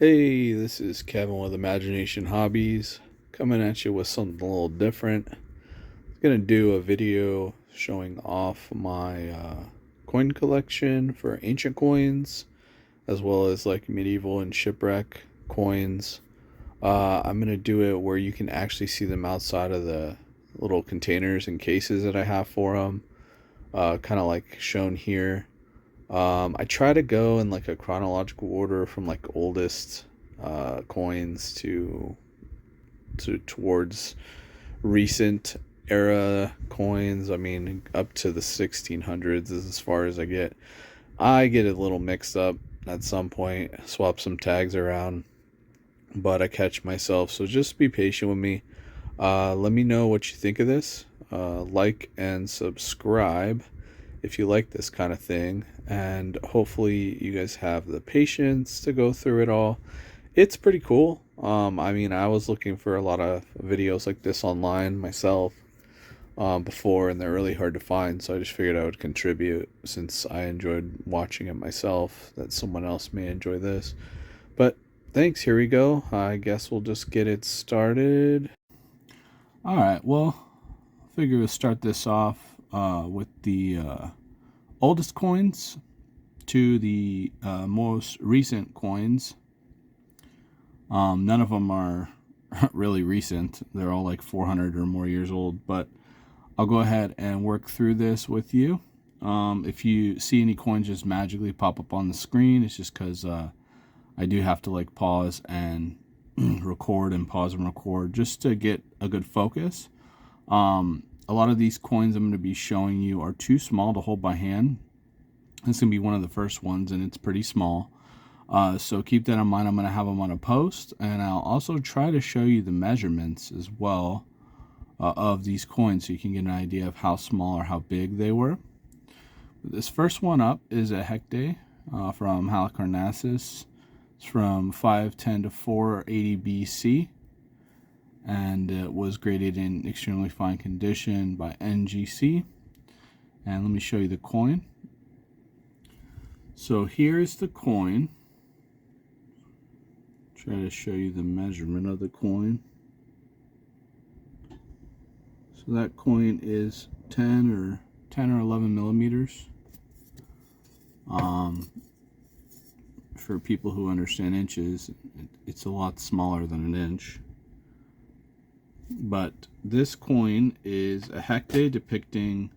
Hey, this is Kevin with Imagination Hobbies, coming at you with something a little different. I'm gonna do a video showing off my coin collection for ancient coins, as well as like medieval and shipwreck coins. I'm gonna do it where you can actually see them outside of the little containers and cases that I have for them, kind of like shown here. I try to go in like a chronological order from like oldest coins to towards recent era coins. I mean, up to the 1600s is as far as I get. I get a little mixed up at some point, swap some tags around, but I catch myself. So just be patient with me. Let me know what you think of this. Like and subscribe if you like this kind of thing, and hopefully you guys have the patience to go through it all. It's pretty cool. I mean, I was looking for a lot of videos like this online myself before, and they're really hard to find, so I just figured I would contribute since I enjoyed watching it myself, that someone else may enjoy this. But thanks, here we go. I guess we'll just get it started. Alright, well, I figure we'll start this off with the oldest coins to the most recent coins. None of them are really recent. They're all like 400 or more years old, but I'll go ahead and work through this with you. If you see any coins just magically pop up on the screen, it's just because I do have to like pause and record and pause and record just to get a good focus. A lot of these coins I'm going to be showing you are too small to hold by hand. This is going to be one of the first ones, and it's pretty small. So keep that in mind. I'm going to have them on a post, and I'll also try to show you the measurements as well of these coins so you can get an idea of how small or how big they were. This first one up is a hecte from Halicarnassus. It's from 510 to 480 BC, and it was graded in extremely fine condition by NGC. And let me show you the coin. So here's the coin. Try to show you the measurement of the coin. So that coin is 10 or 11 millimeters. For people who understand inches, it's a lot smaller than an inch. But this coin is a hecte depicting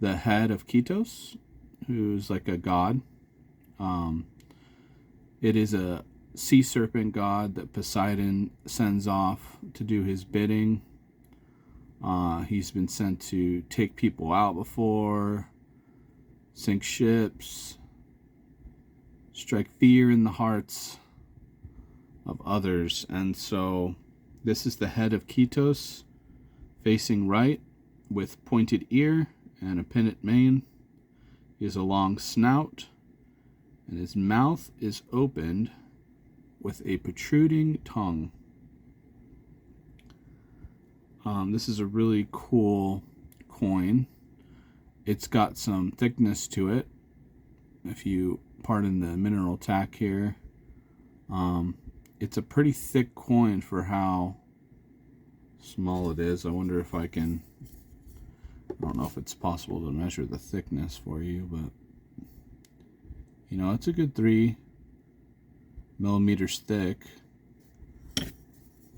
the head of Ketos, who's like a god. It is a sea serpent god that Poseidon sends off to do his bidding. He's been sent to take people out before, sink ships, strike fear in the hearts of others. And so this is the head of Ketos, facing right, with pointed ear and a pinnate mane. He has a long snout, and his mouth is opened with a protruding tongue. This is a really cool coin. It's got some thickness to it, if you pardon the mineral tack here. It's a pretty thick coin for how small it is. I wonder if I don't know if it's possible to measure the thickness for you, but you know, it's a good 3 millimeters thick.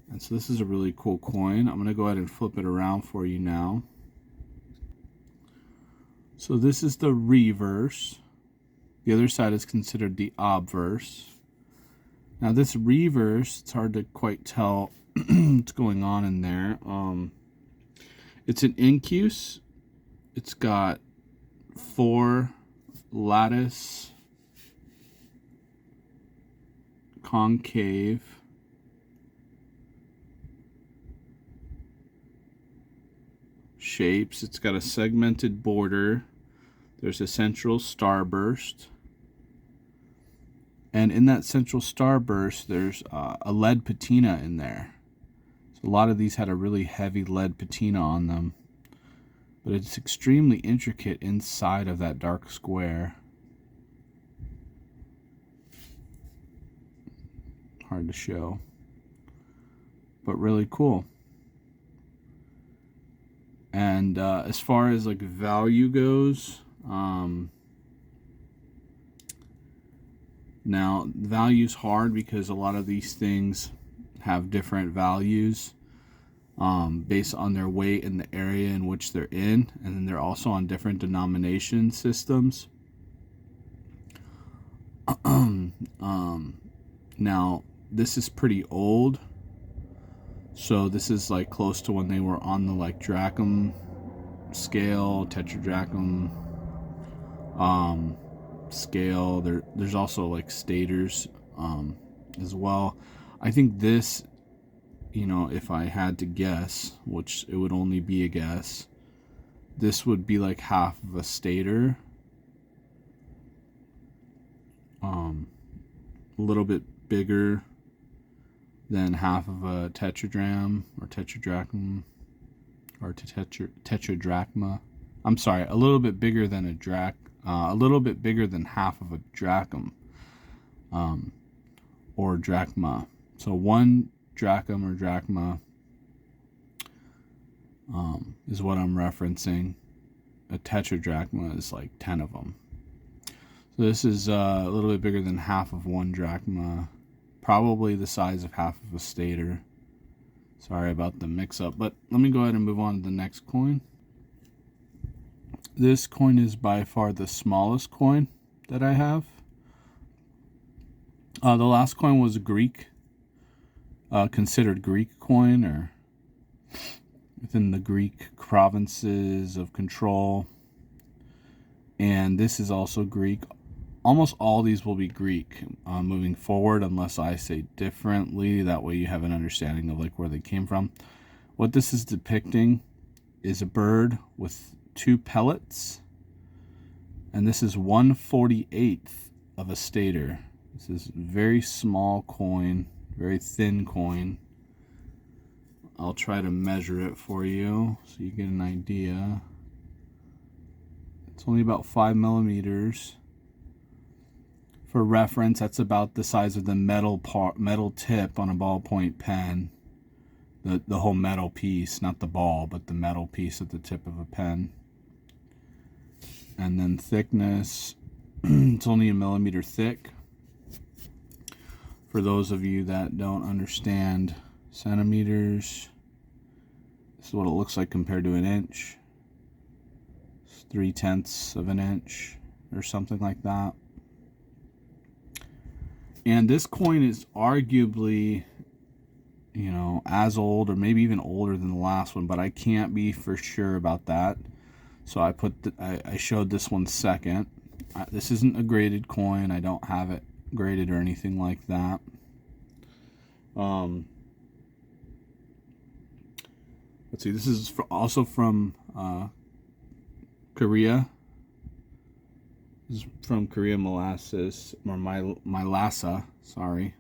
And so this is a really cool coin. I'm going to go ahead and flip it around for you now. So this is the reverse. The other side is considered the obverse. Now this reverse, it's hard to quite tell what's going on in there. It's an incus. It's got 4 lattice concave shapes. It's got a segmented border. There's a central starburst, and in that central starburst there's a lead patina in there. So a lot of these had a really heavy lead patina on them, but it's extremely intricate inside of that dark square. hard to show, but really cool. And as far as like value goes, now value's hard because a lot of these things have different values based on their weight and the area in which they're in, and then they're also on different denomination systems. Now this is pretty old, so this is like close to when they were on the like drachm scale, tetradrachm scale. There's also like staters as well. I think this, you know, if I had to guess, which it would only be a guess, this would be like half of a stater. A little bit bigger than half of a tetradrachm or tetradrachm or tetradrachma. I'm sorry, a little bit bigger than a little bit bigger than half of a drachm, or drachma. So 1 drachm or drachma is what I'm referencing. A tetradrachma is like 10 of them. So this is a little bit bigger than half of 1 drachma, probably the size of half of a stater. Sorry about the mix-up, but let me go ahead and move on to the next coin. This coin is by far the smallest coin that I have. The last coin was a Greek, considered Greek coin, or within the Greek provinces of control. And this is also Greek. Almost all these will be Greek moving forward, unless I say differently. That way you have an understanding of like where they came from. What this is depicting is a bird with 2 pellets, and this is 1/48th of a stater. This is a very small coin, very thin coin. I'll try to measure it for you so you get an idea. It's only about 5 millimeters. For reference, that's about the size of the metal tip on a ballpoint pen. The whole metal piece, not the ball, but the metal piece at the tip of a pen. And then thickness, it's only 1 millimeter thick. For those of you that don't understand centimeters, this is what it looks like compared to an inch. It's 3/10 of an inch or something like that. And this coin is arguably, you know, as old or maybe even older than the last one, but I can't be for sure about that. So I showed this one second. This isn't a graded coin. I don't have it graded or anything like that. Let's see. This is also from Korea. This is from Korea, Molasses, or Mylassa, sorry.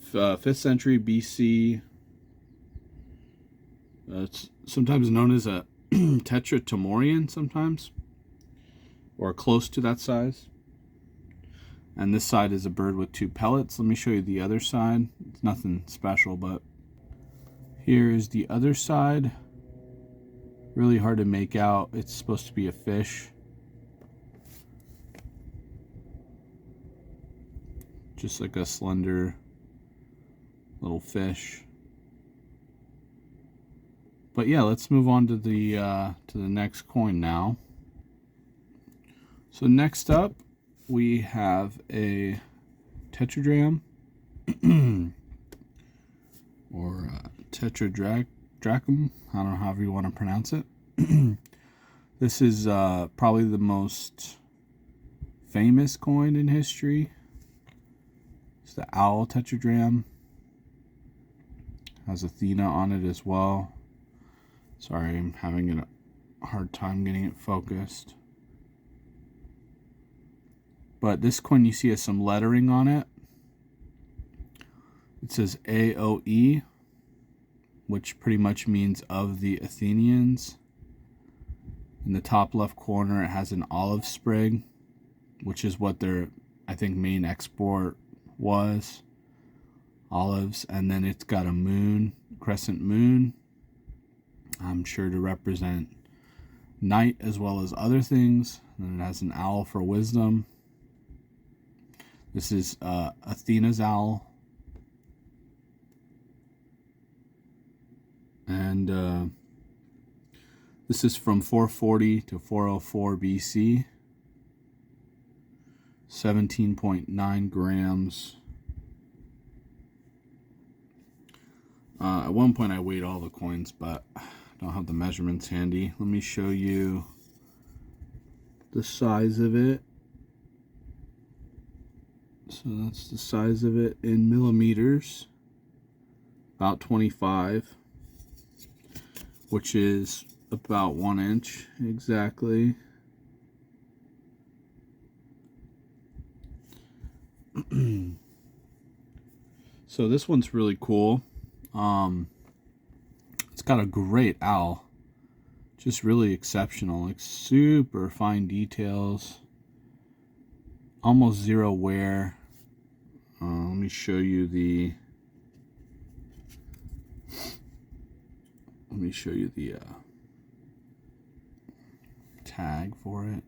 5th century BC. It's sometimes known as a tetratamorian sometimes, or close to that size. And this side is a bird with 2 pellets. Let me show you the other side. It's nothing special, but here is the other side. Really hard to make out. It's supposed to be a fish. Just like a slender little fish. But yeah, let's move on to the next coin now. So next up, we have a tetradrachm or tetradrachm. I don't know however you want to pronounce it. This is probably the most famous coin in history. It's the owl tetradrachm. Has Athena on it as well. Sorry, I'm having a hard time getting it focused. But this coin, you see has some lettering on it. It says AOE, which pretty much means of the Athenians. In the top left corner, it has an olive sprig, which is what they're I think main export was olives. And then it's got a moon, crescent moon, I'm sure to represent night as well as other things. And it has an owl for wisdom. This is Athena's owl. And this is from 440 to 404 BC. 17.9 grams. At one point I weighed all the coins, but I don't have the measurements handy. Let me show you the size of it. So that's the size of it in millimeters. About 25, which is about 1 inch exactly. So this one's really cool. It's got a great owl, just really exceptional, like super fine details, almost zero wear. Let me show you the tag for it.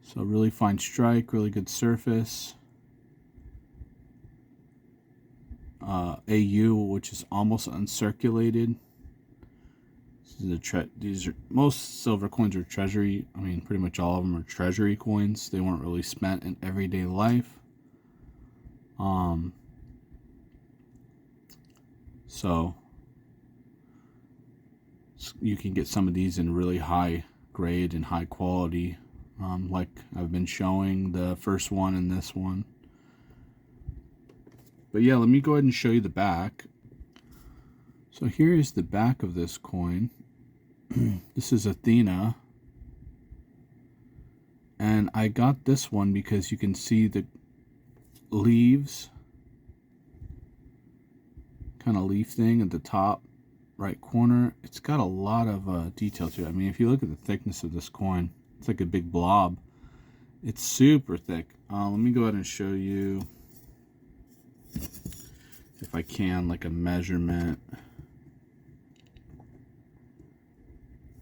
So really fine strike, really good surface. AU, which is almost uncirculated. These are most silver coins are treasury. I mean, pretty much all of them are treasury coins. They weren't really spent in everyday life. So you can get some of these in really high grade and high quality, like I've been showing the first one and this one. But yeah, let me go ahead and show you the back. So here is the back of this coin. This is Athena. And I got this one because you can see the leaves, kind of leaf thing at the top right corner. It's got a lot of detail to it. I mean, if you look at the thickness of this coin, it's like a big blob. It's super thick. Let me go ahead and show you, if I can, like a measurement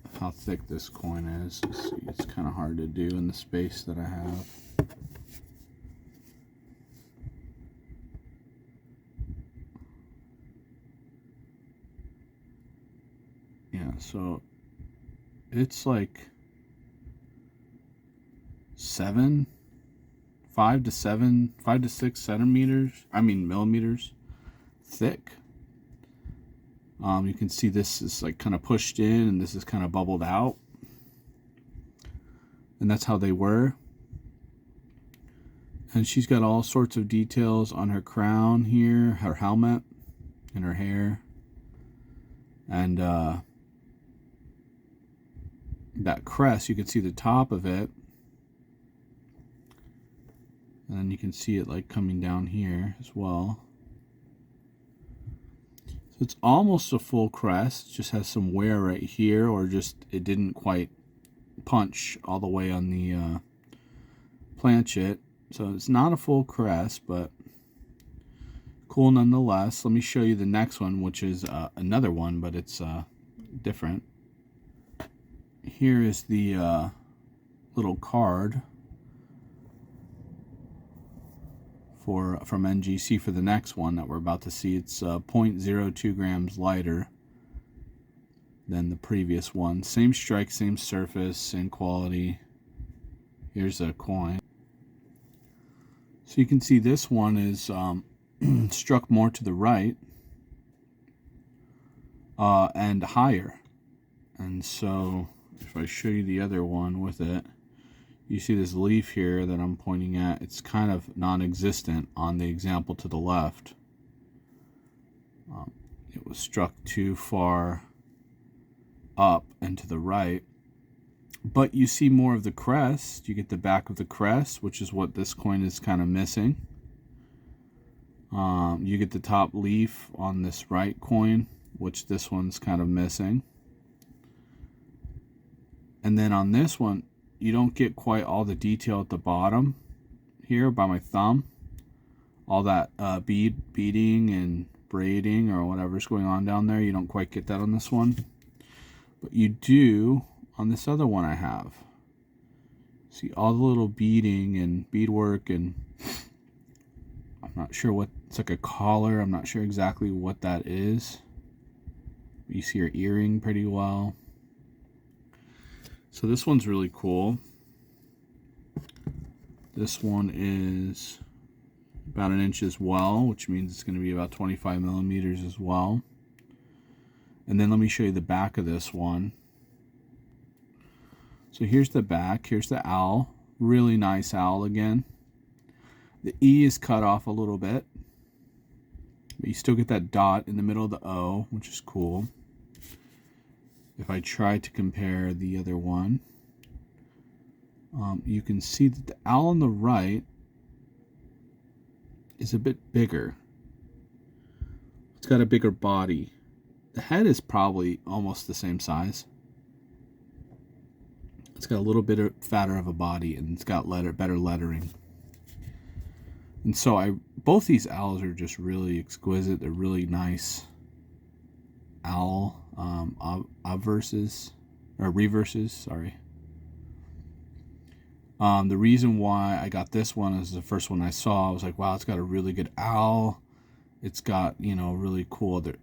of how thick this coin is. Let's see, it's kind of hard to do in the space that I have. Yeah, so it's like 5 to 6 centimeters, millimeters thick. You can see this is like kind of pushed in and this is kind of bubbled out. And that's how they were. And she's got all sorts of details on her crown here, her helmet, and her hair. And that crest, you can see the top of it. And then you can see it like coming down here as well. So it's almost a full crest, just has some wear right here, or just it didn't quite punch all the way on the planchet. So it's not a full crest, but cool nonetheless. Let me show you the next one, which is another one, but it's different. Here is the little card from NGC for the next one that we're about to see. It's 0.02 grams lighter than the previous one. Same strike, same surface, same quality. Here's a coin. So you can see this one is struck more to the right and higher. And so if I show you the other one with it, you see this leaf here that I'm pointing at. It's kind of non-existent on the example to the left. It was struck too far up and to the right. But you see more of the crest. You get the back of the crest, which is what this coin is kind of missing. You get the top leaf on this right coin, which this one's kind of missing. And then on this one, you don't get quite all the detail at the bottom here by my thumb. All that beading and braiding or whatever's going on down there, you don't quite get that on this one. But you do on this other one I have. See all the little beading and beadwork, and I'm not sure what, it's like a collar. I'm not sure exactly what that is. You see your earring pretty well. So this one's really cool. This one is about 1 inch as well, which means it's going to be about 25 millimeters as well. And then let me show you the back of this one. So here's the back. Here's the owl. Really nice owl again. The E is cut off a little bit, but you still get that dot in the middle of the O, which is cool. If I try to compare the other one, you can see that the owl on the right is a bit bigger. It's got a bigger body. The head is probably almost the same size. It's got a little bit fatter of a body, and it's got better lettering. And so both these owls are just really exquisite. They're really nice owl reverses. Sorry. The reason why I got this one is the first one I saw. I was like, wow, it's got a really good owl. It's got, really cool other,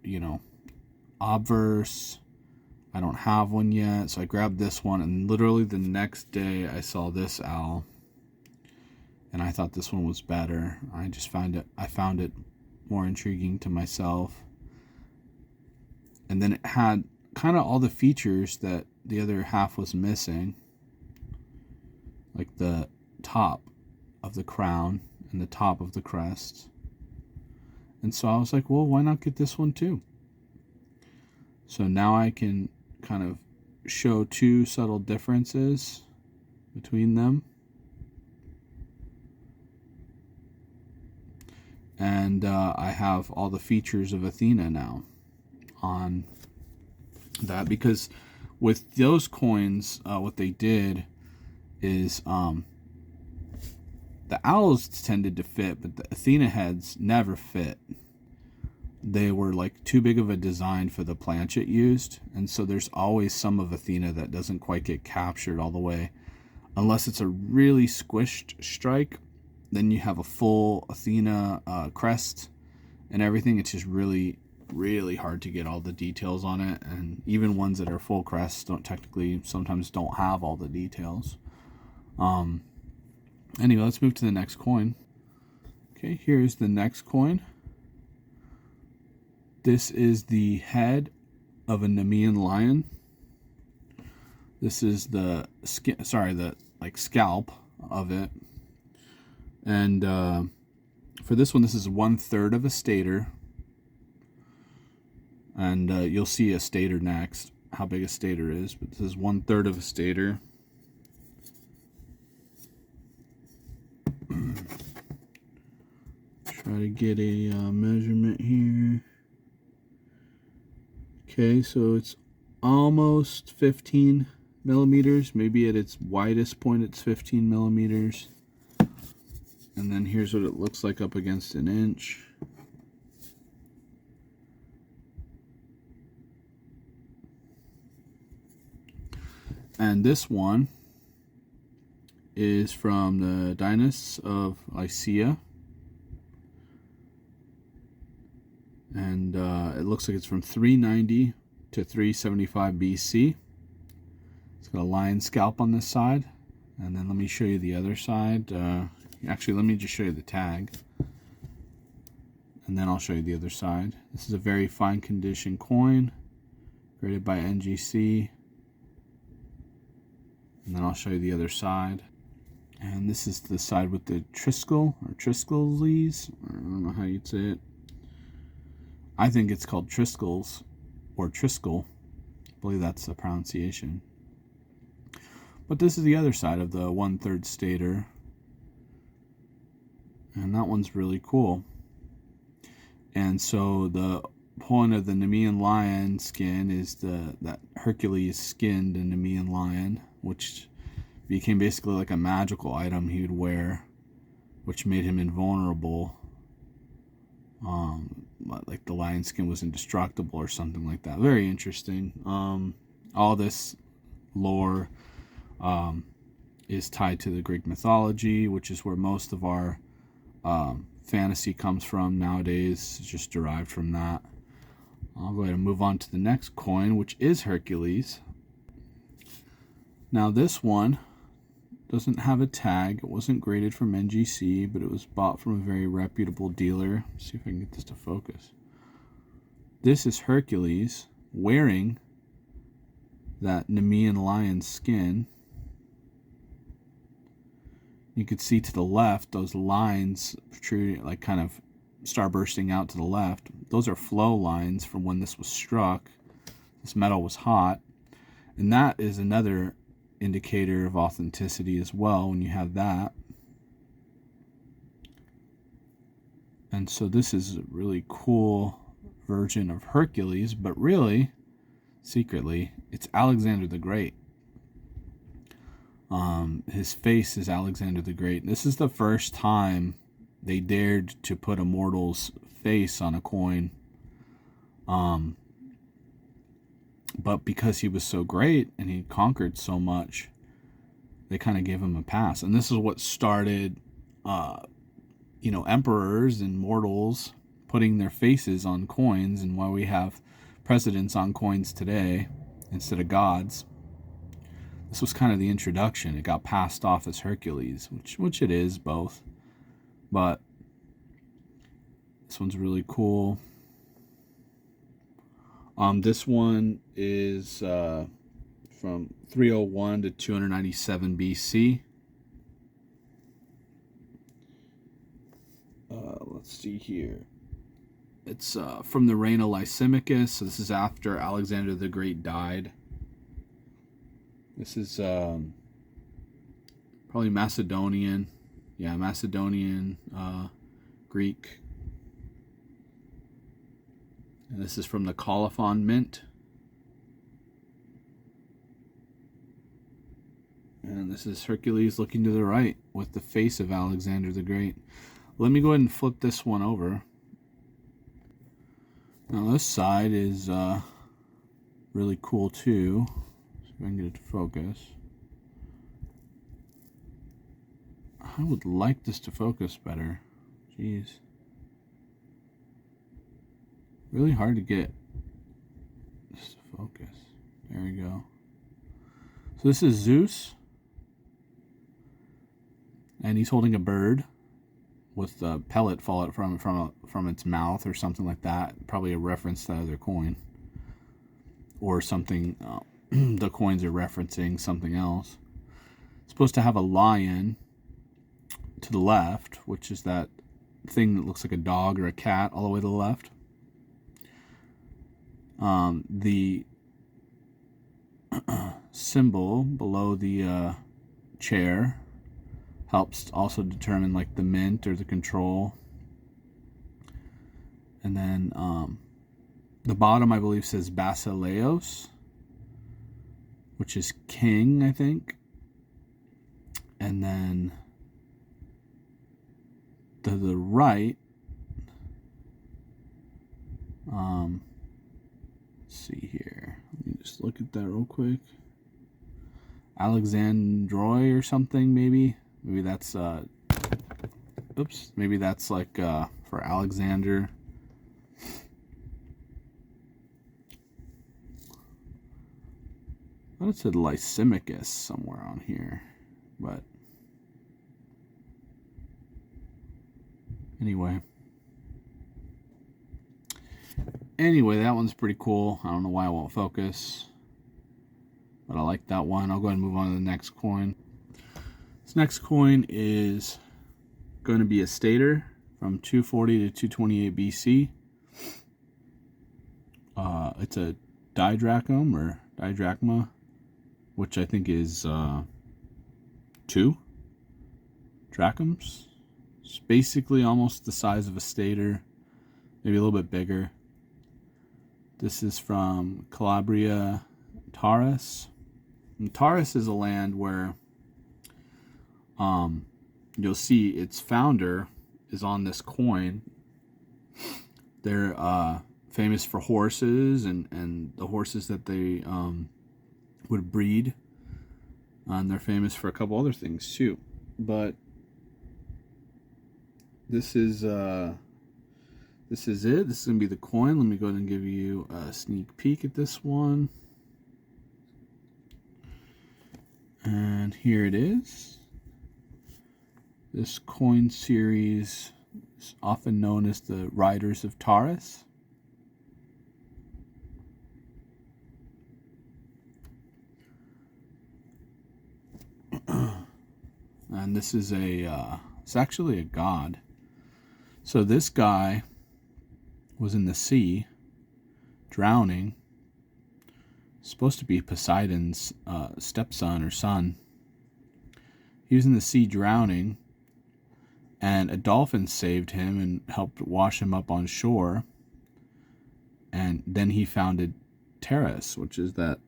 obverse. I don't have one yet, so I grabbed this one, and literally the next day I saw this owl, and I thought this one was better. I found it more intriguing to myself. And then it had kind of all the features that the other half was missing, like the top of the crown and the top of the crest. And so I was like, well, why not get this one too? So now I can kind of show two subtle differences between them. And I have all the features of Athena now on that, because with those coins, what they did is the owls tended to fit, but the Athena heads never fit. They were like too big of a design for the planchet used, and so there's always some of Athena that doesn't quite get captured all the way, unless it's a really squished strike. Then you have a full Athena crest and everything. It's just really, really hard to get all the details on it, and even ones that are full crests sometimes don't have all the details. Anyway, let's move to the next coin. Okay, here's the next coin. This is the head of a Nemean lion. This is the scalp of it. And for this one, this is 1/3 of a stater. And you'll see a stater next, how big a stater is. But this is 1/3 of a stater. Try to get a measurement here. Okay, so it's almost 15 millimeters. Maybe at its widest point it's 15 millimeters. And then here's what it looks like up against 1 inch. And this one is from the Dynasts of Lycia. And it looks like it's from 390 to 375 BC. It's got a lion scalp on this side. And then let me show you the other side. Actually, let me just show you the tag. And then I'll show you the other side. This is a very fine condition coin, graded by NGC. And then I'll show you the other side. And this is the side with the triskel, or triskellies. I don't know how you'd say it. I think it's called triskells, or triskel. I believe that's the pronunciation. But this is the other side of the 1/3 stater. And that one's really cool. And so the point of the Nemean lion skin is that Hercules skinned a Nemean lion, which became basically like a magical item he would wear, which made him invulnerable. Like the lion skin was indestructible or something like that. Very interesting. All this lore is tied to the Greek mythology, which is where most of our fantasy comes from nowadays. It's just derived from that. I'll go ahead and move on to the next coin, which is Hercules. Now this one doesn't have a tag. It wasn't graded from NGC, but it was bought from a very reputable dealer. Let's see if I can get this to focus. This is Hercules wearing that Nemean lion skin. You could see to the left those lines protruding, like kind of starbursting out to the left. Those are flow lines from when this was struck. This metal was hot. And that is another indicator of authenticity as well when you have that. And so this is a really cool version of Hercules, but really, secretly, it's Alexander the Great. His face is Alexander the Great. This is the first time they dared to put a mortal's face on a coin. But because he was so great and he conquered so much, they kind of gave him a pass. And this is what started, emperors and mortals putting their faces on coins, and why we have presidents on coins today instead of gods. This was kind of the introduction. It got passed off as Hercules, which it is both. But this one's really cool. This one is from 301 to 297 BC. Let's see here. It's from the reign of Lysimachus. So this is after Alexander the Great died. This is probably Macedonian. Yeah, Macedonian, Greek. And this is from the Colophon Mint. And this is Hercules looking to the right with the face of Alexander the Great. Let me go ahead and flip this one over. Now this side is really cool too. See if I can get it to focus. I would like this to focus better. Jeez. Really hard to get this to focus. There we go. So this is Zeus. And he's holding a bird with a pellet falling from its mouth or something like that. Probably a reference to that other coin. Or something, the coins are referencing something else. It's supposed to have a lion to the left, which is that thing that looks like a dog or a cat all the way to the left. The symbol below the chair helps also determine like the mint or the control. And then the bottom, I believe, says Basileos, which is king, I think. And then to the right, let's see here. Let me just look at that real quick. Alexandroi or something, maybe. Maybe that's maybe that's like for Alexander. I thought it said Lysimachus somewhere on here, but anyway, that one's pretty cool. I don't know why it won't focus, but I like that one. I'll go ahead and move on to the next coin. This next coin is going to be a stater from 240 to 228 BC. It's a didrachm or didrachma, which I think is 2 drachms. It's basically almost the size of a stater, maybe a little bit bigger. This is from Calabria, Taurus. And Taurus is a land where you'll see its founder is on this coin. They're famous for horses and the horses that they would breed. And they're famous for a couple other things too. But this is it. This is going to be the coin. Let me go ahead and give you a sneak peek at this one. And here it is. This coin series is often known as the Riders of Taurus. And this is it's actually a god. So this guy was in the sea, drowning. Supposed to be Poseidon's stepson or son. He was in the sea drowning, and a dolphin saved him and helped wash him up on shore. And then he founded Taurus, which is that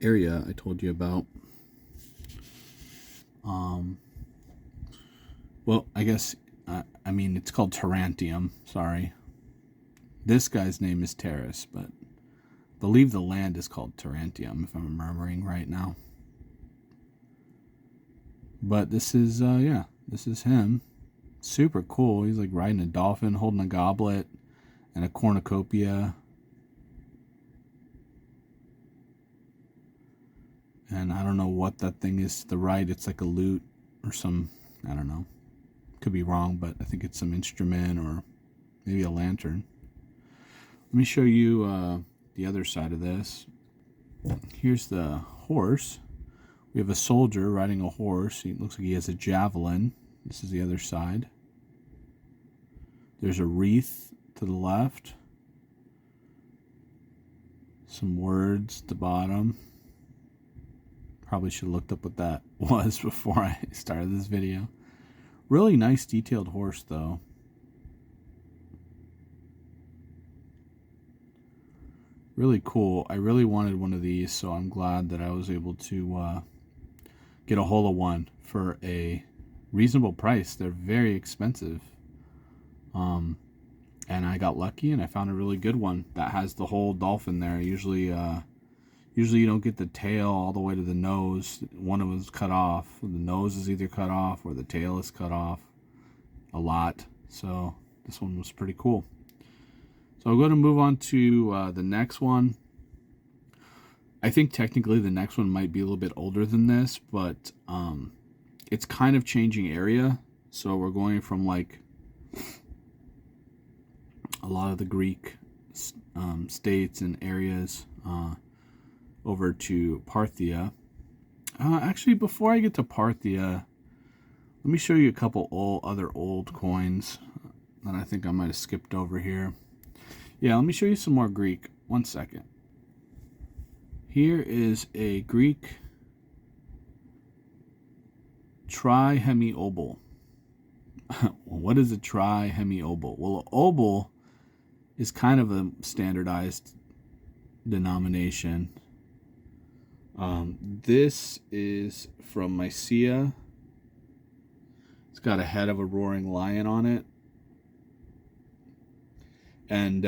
area I told you about. Well, I guess, I mean, it's called Tarantium, sorry. This guy's name is Taurus, but I believe the land is called Tarantium, if I'm remembering right now. But this is, yeah, this is him. Super cool. He's like riding a dolphin, holding a goblet and a cornucopia. And I don't know what that thing is to the right. It's like a lute or some, I don't know. Could be wrong, but I think it's some instrument or maybe a lantern. Let me show you the other side of this. Here's the horse. We have a soldier riding a horse. He looks like he has a javelin. This is the other side. There's a wreath to the left. Some words at the bottom. Probably should have looked up what that was before I started this video. Really nice detailed horse though. Really cool. I really wanted one of these, so I'm glad that I was able to get a hold of one for a reasonable price. They're very expensive. And I got lucky and I found a really good one that has the whole dolphin there. Usually you don't get the tail all the way to the nose. One of them is cut off. The nose is either cut off or the tail is cut off a lot. So this one was pretty cool. So I'm going to move on to the next one. I think technically the next one might be a little bit older than this, but it's kind of changing area. So we're going from like a lot of the Greek states and areas over to Parthia. Actually, before I get to Parthia, let me show you a couple other old coins that I think I might have skipped over here. Yeah, let me show you some more Greek. One second. Here is a Greek tri-hemi-obol. What is a tri-hemi-obol? Well, an obol is kind of a standardized denomination. This is from Mysia. It's got a head of a roaring lion on it. And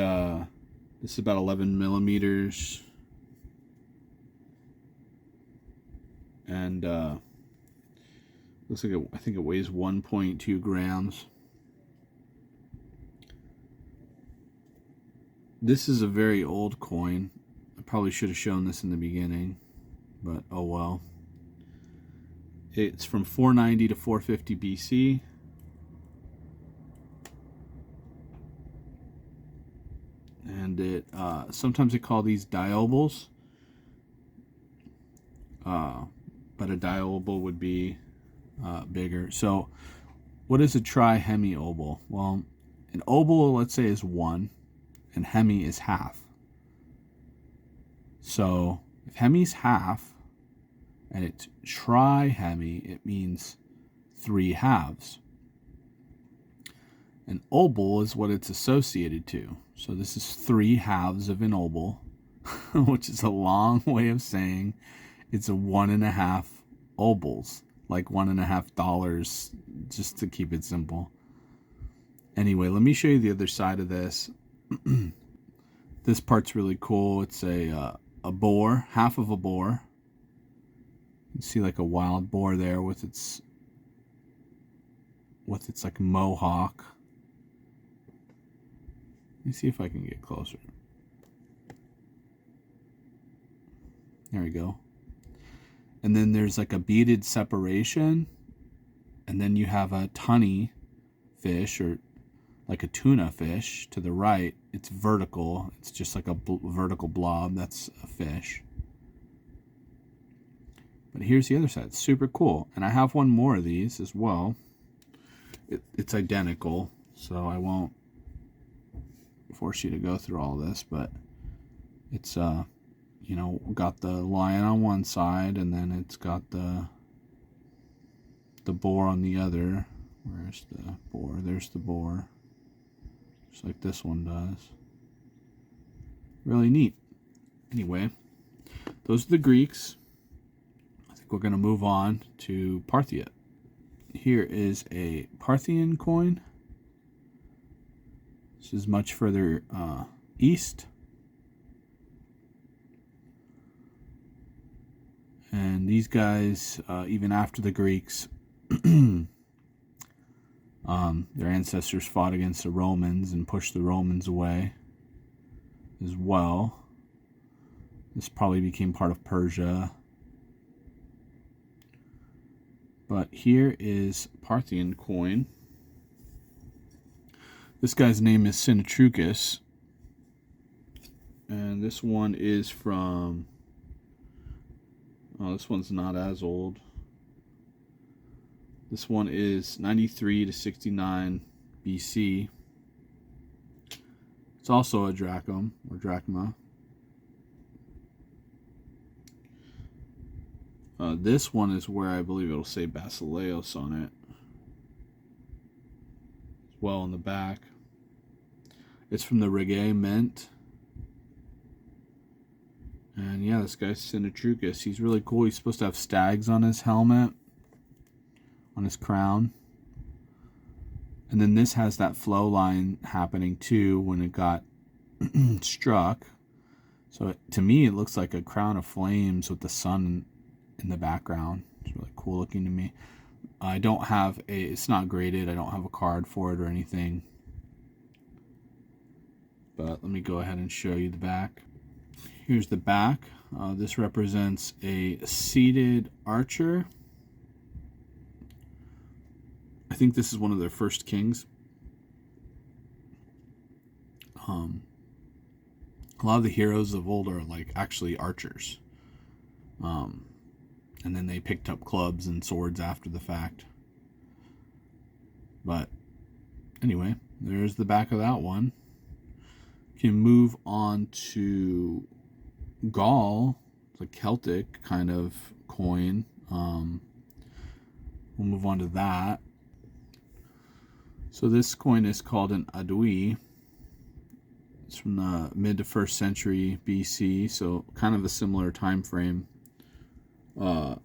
this is about 11 millimeters. And looks like I think it weighs 1.2 grams. This is a very old coin. I probably should have shown this in the beginning, but oh well. It's from 490 to 450 BC. And it sometimes they call these diobols. But a diobol would be bigger. So what is a tri-hemi-obol? Well, an obol, let's say, is 1, and hemi is half. So if hemi's half and it's tri-hemi, it means 3 halves. An obol is what it's associated to. So this is 3 halves of an obol, which is a long way of saying it's a 1.5 obols, like $1.50, just to keep it simple. Anyway, let me show you the other side of this. This part's really cool. It's a boar, half of a boar. You see like a wild boar there with its like mohawk. Let me see if I can get closer. There we go. And then there's like a beaded separation, and then you have a tunny fish, or like a tuna fish to the right. It's vertical. It's just like a vertical blob. That's a fish. But here's the other side. It's super cool. And I have one more of these as well. It's identical, so I won't force you to go through all this, but it's you know, got the lion on one side, and then it's got the boar on the other. Where's the boar? There's the boar. Just like this one does. Really neat. Anyway, those are the Greeks. I think we're going to move on to Parthia. Here is a Parthian coin. This is much further east. And these guys, even after the Greeks, their ancestors fought against the Romans and pushed the Romans away as well. This probably became part of Persia. But here is Parthian coin. This guy's name is Sinatrucus. And this one is from... Oh, this one's not as old. This one is 93 to 69 BC. It's also a drachm, or drachma. This one is where I believe it'll say Basileus on it. As well on the back. It's from the Reggae Mint. And yeah, this guy's Sinatrucus. He's really cool. He's supposed to have stags on his helmet, on his crown. And then this has that flow line happening too when it got struck. So to me, it looks like a crown of flames with the sun in the background. It's really cool looking to me. I don't have it's not graded. I don't have a card for it or anything. But let me go ahead and show you the back. Here's the back. This represents a seated archer. I think this is one of their first kings. A lot of the heroes of old are like actually archers. And then they picked up clubs and swords after the fact. But anyway, there's the back of that one. Can move on to Gaul, the Celtic kind of coin. We'll move on to that. So this coin is called an adui. It's from the mid to 1st century BC, so kind of a similar time frame. Kind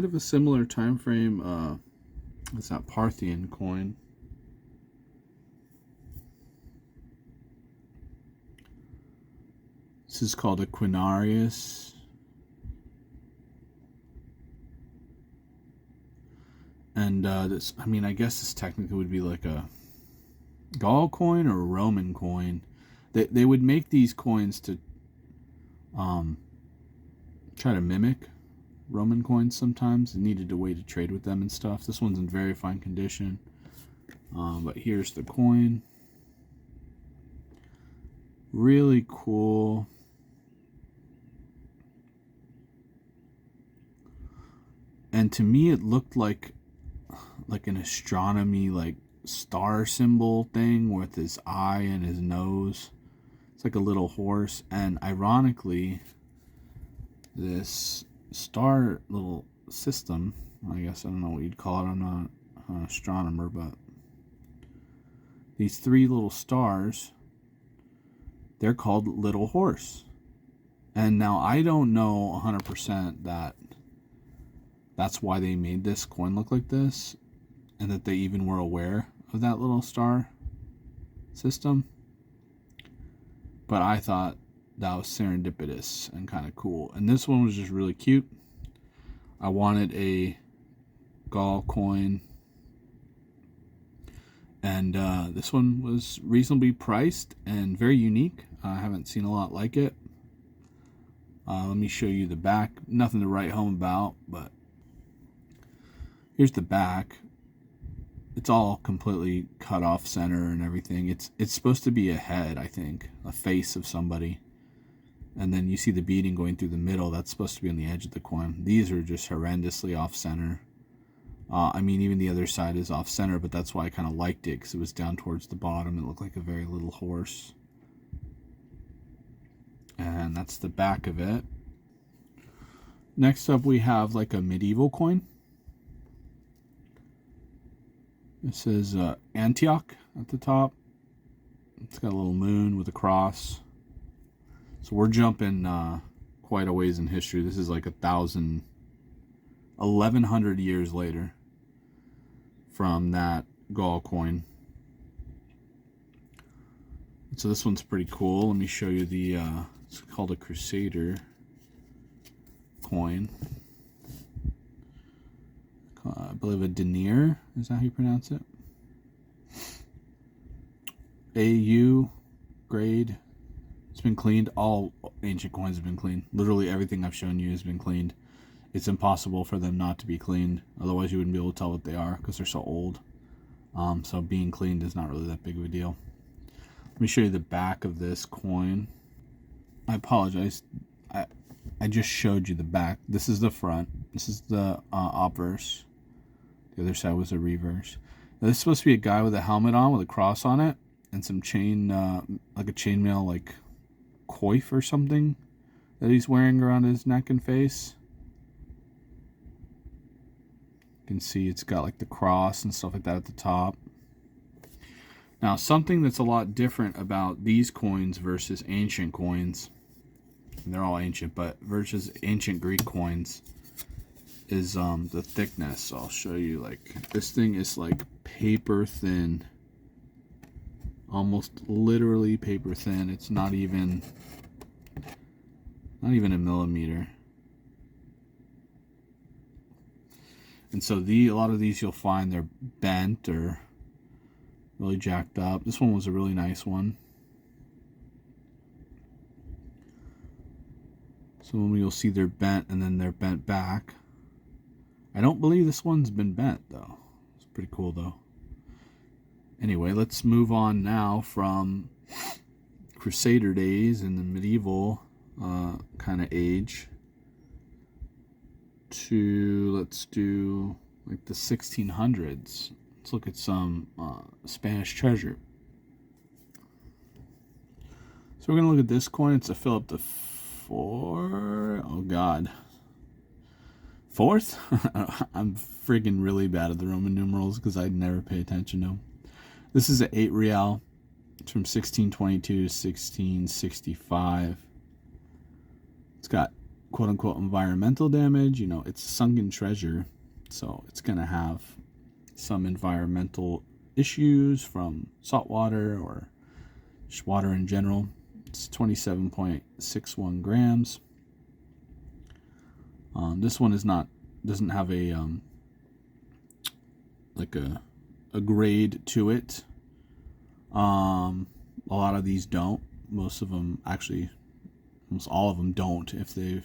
of a similar time frame. It's that Parthian coin. This is called a quinarius. And this, I mean, I guess this technically would be like a Gaul coin or a Roman coin. They would make these coins to try to mimic Roman coins sometimes. They needed a way to trade with them and stuff. This one's in very fine condition. But here's the coin. Really cool. And to me it looked like an astronomy, like star symbol thing with his eye and his nose. It's like a little horse. And ironically, this star little system, I guess, I don't know what you'd call it, I'm not an astronomer, but these 3 little stars, they're called Little Horse. And now I don't know 100% that that's why they made this coin look like this, and that they even were aware of that little star system. But I thought that was serendipitous and kind of cool. And this one was just really cute. I wanted a Gaul coin, and this one was reasonably priced and very unique. I haven't seen a lot like it. Let me show you the back. Nothing to write home about, but here's the back. It's all completely cut off center and everything. It's supposed to be a head, I think, a face of somebody. And then you see the beading going through the middle. That's supposed to be on the edge of the coin. These are just horrendously off center. I mean, even the other side is off center, but that's why I kind of liked it, because it was down towards the bottom. It looked like a very little horse. And that's the back of it. Next up, we have like a medieval coin. This says Antioch at the top. It's got a little moon with a cross. So we're jumping quite a ways in history. This is like 1,100 years later from that Gaul coin. So this one's pretty cool. Let me show you the, it's called a crusader coin. I believe a denier, is that how you pronounce it? AU grade. It's been cleaned. All ancient coins have been cleaned. Literally everything I've shown you has been cleaned. It's impossible for them not to be cleaned. Otherwise you wouldn't be able to tell what they are, because they're so old. So being cleaned is not really that big of a deal. Let me show you the back of this coin. I apologize. I just showed you the back. This is the front. This is the obverse. The other side was a reverse. Now, this is supposed to be a guy with a helmet on with a cross on it and some chain, like a chainmail, like coif or something that he's wearing around his neck and face. You can see it's got like the cross and stuff like that at the top. Now, something that's a lot different about these coins versus ancient coins, and they're all ancient, but versus ancient Greek coins, is the thickness. So I'll show you. Like, this thing is like paper thin, almost literally paper thin. It's not even a millimeter. And so a lot of these you'll find they're bent or really jacked up. This one was a really nice one. So you'll see they're bent and then they're bent back. I don't believe this one's been bent though. It's pretty cool though. Anyway, let's move on now from Crusader days and the medieval kind of age to, let's do like the 1600s. Let's look at some Spanish treasure. So we're going to look at this coin. It's a Philip the Fourth. Oh, God. Fourth? I'm freaking really bad at the Roman numerals because I never pay attention to them. This is an 8 real. It's from 1622 to 1665. It's got quote-unquote environmental damage. You know, it's sunken treasure, so it's going to have some environmental issues from salt water or just water in general. It's 27.61 grams. This one doesn't have a like a grade to it. A lot of these don't. Most of them, actually, almost all of them don't if they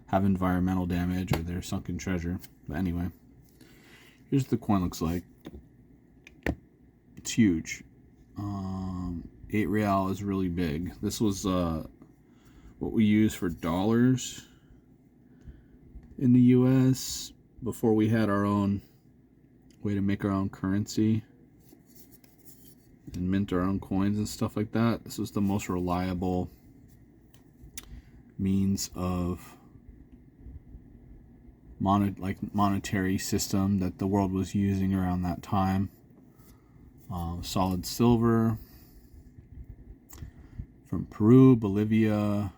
have environmental damage or they're sunken treasure. But anyway, here's what the coin looks like. It's huge. 8 real is really big. This was what we use for dollars in the US before we had our own way to make our own currency and mint our own coins and stuff like that. This was the most reliable means of monetary system that the world was using around that time. Solid silver from Peru, Bolivia,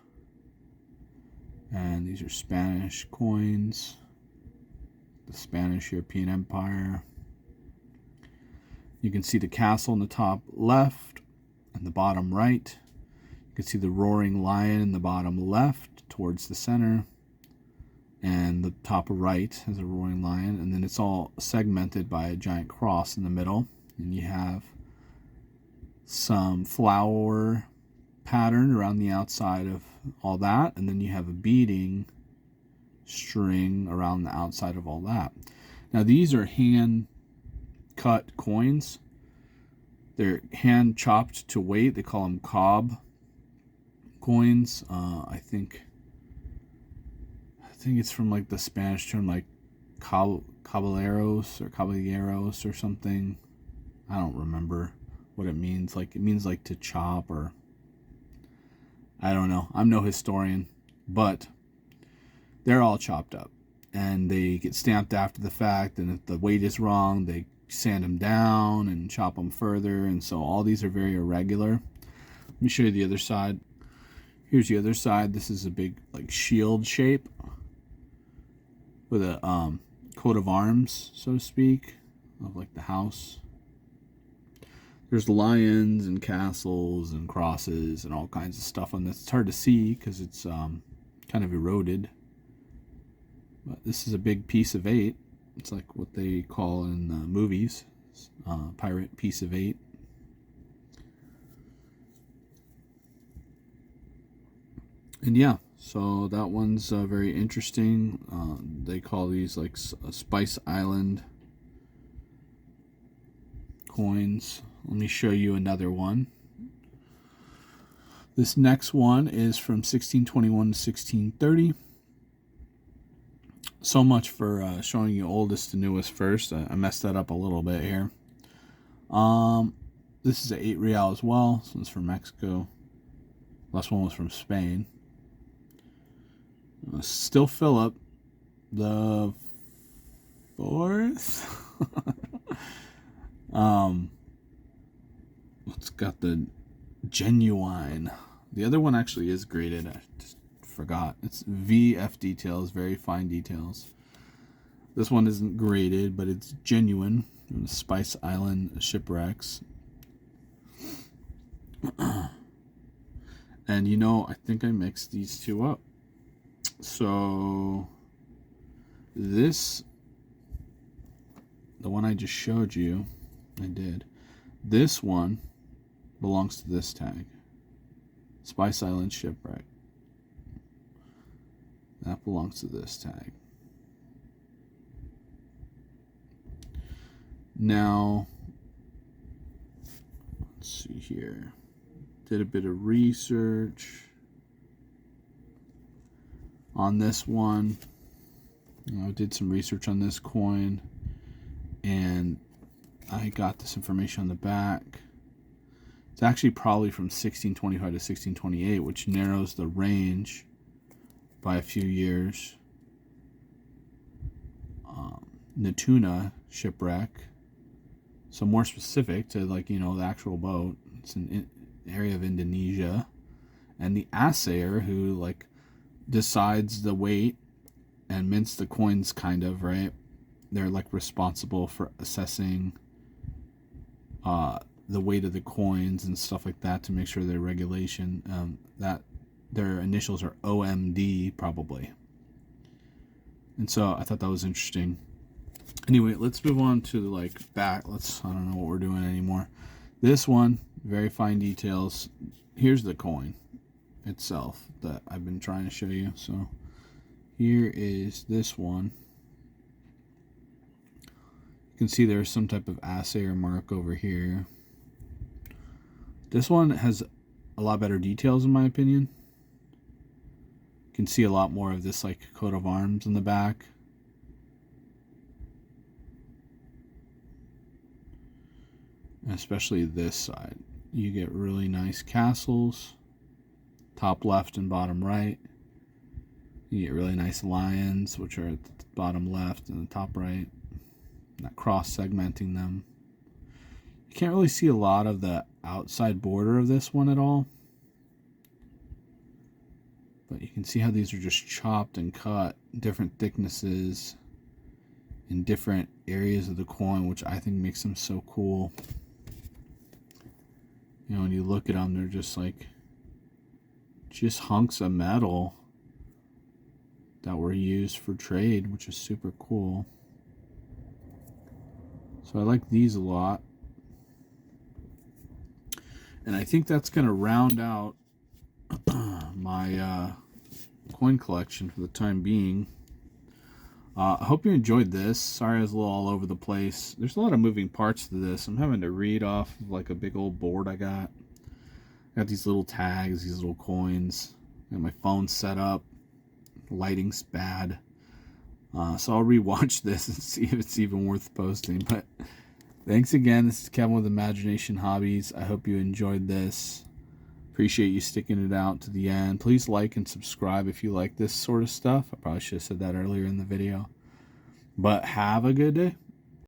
and these are Spanish coins. the Spanish European Empire. You can see the castle in the top left and the bottom right. You can see the roaring lion in the bottom left towards the center. And the top right has a roaring lion. And then it's all segmented by a giant cross in the middle. And you have some flower pattern around the outside of all that. And then you have a beading string around the outside of all that. Now these are hand cut coins. They're hand chopped to weight. They call them cob coins. I think it's from like the Spanish term like caballeros or something. I don't remember what it means. Like it means like to chop, or I don't know. I'm no historian, but they're all chopped up and they get stamped after the fact, and if the weight is wrong, they sand them down and chop them further, and so all these are very irregular. Let me show you the other side. Here's the other side. This is a big like shield shape with a coat of arms, so to speak, of like the house. There's lions and castles and crosses and all kinds of stuff on this. It's hard to see because it's kind of eroded, but this is a big piece of 8. It's like what they call in movies, pirate piece of 8. And yeah, so that one's very interesting. They call these like Spice Island coins. Let me show you another one. This next one is from 1621 to 1630. So much for showing you oldest to newest first. I messed that up a little bit here. This is an 8 real as well. This one's from Mexico. Last one was from Spain. Still Philip the Fourth. It's got the genuine. The other one actually is graded. I just forgot. It's VF details, very fine details. This one isn't graded, but it's genuine. Spice Island shipwrecks. And you know, I think I mixed these two up. So this, the one I just showed you, I did. This one belongs to this tag. Spice Island shipwreck. That belongs to this tag. Now, let's see here. Did a bit of research on this one. I did some research on this coin, and I got this information on the back. It's actually probably from 1625 to 1628, which narrows the range by a few years. Natuna shipwreck. So more specific to, like, you know, the actual boat. It's an area of Indonesia. And the assayer who, like, decides the weight and mints the coins, kind of, right? They're, like, responsible for assessing the weight of the coins and stuff like that to make sure they're regulation. That their initials are OMD, probably. And so I thought that was interesting. Anyway, let's move on to the, like, back. I don't know what we're doing anymore. This one, very fine details. Here's the coin itself that I've been trying to show you. So here is this one. You can see there's some type of assayer mark over here. This one has a lot better details, in my opinion. You can see a lot more of this, like, coat of arms in the back. Especially this side. You get really nice castles, top left and bottom right. You get really nice lions, which are at the bottom left and the top right. Not cross segmenting them. You can't really see a lot of the outside border of this one at all. But you can see how these are just chopped and cut, different thicknesses. in different areas of the coin, which I think makes them so cool. You know, when you look at them, they're just like hunks of metal that were used for trade, which is super cool. So I like these a lot. And I think that's going to round out my coin collection for the time being. I hope you enjoyed this. Sorry I was a little all over the place. There's a lot of moving parts to this. I'm having to read off of like a big old board I got. I got these little tags, these little coins. Got my phone set up. Lighting's bad. So I'll rewatch this and see if it's even worth posting. But thanks again. This is Kevin with Imagination Hobbies. I hope you enjoyed this. Appreciate you sticking it out to the end. Please like and subscribe if you like this sort of stuff. I probably should have said that earlier in the video. But have a good day.